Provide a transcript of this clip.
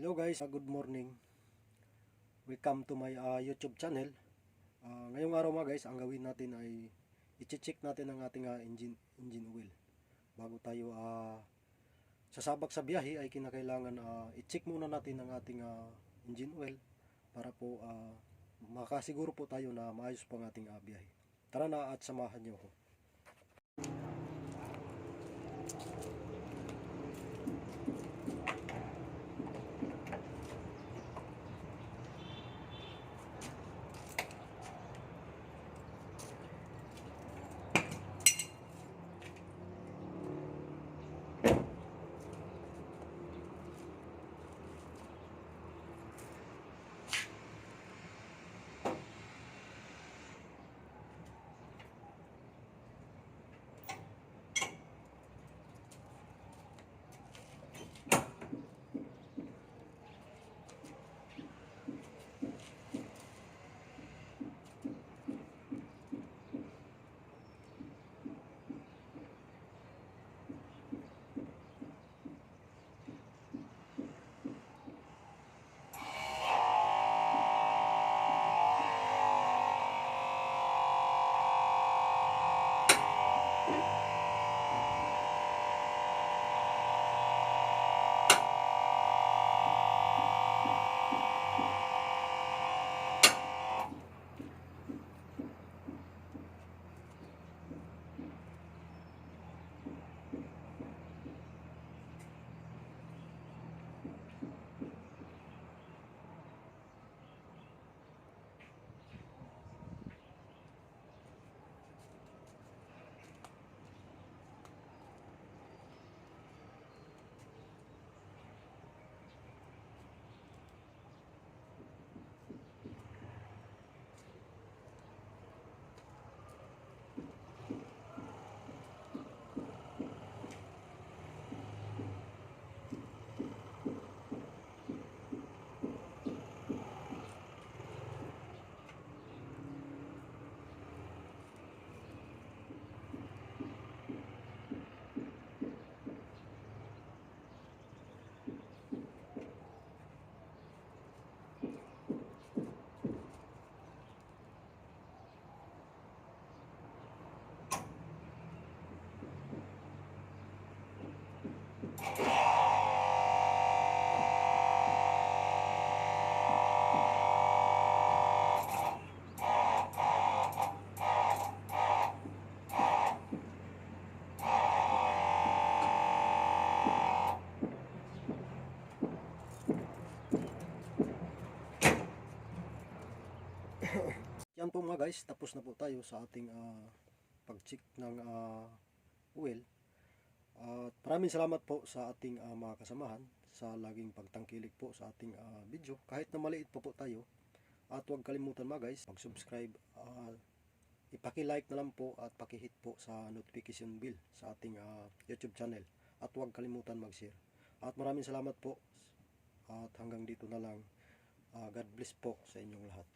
Hello guys, good morning. Welcome to my YouTube channel. Ngayong araw mga guys, ang gawin natin ay i-check natin ang ating engine oil. Bago tayo sasabak sa biyahe ay kinakailangan i-check muna natin ang ating engine oil para po makasiguro po tayo na maayos po ang ating biyahe. Tara na at samahan niyo ako. Yan po mga guys, tapos na po tayo sa ating pag-check ng oil. Maraming salamat po sa ating mga kasamahan sa laging pagtangkilik po sa ating video. Kahit na maliit po tayo. At huwag kalimutan mga guys, mag-subscribe. Ipaki-like na lang po at paki-hit po sa notification bell sa ating YouTube channel. At huwag kalimutan mag-share. At maraming salamat po. At hanggang dito na lang. God bless po sa inyong lahat.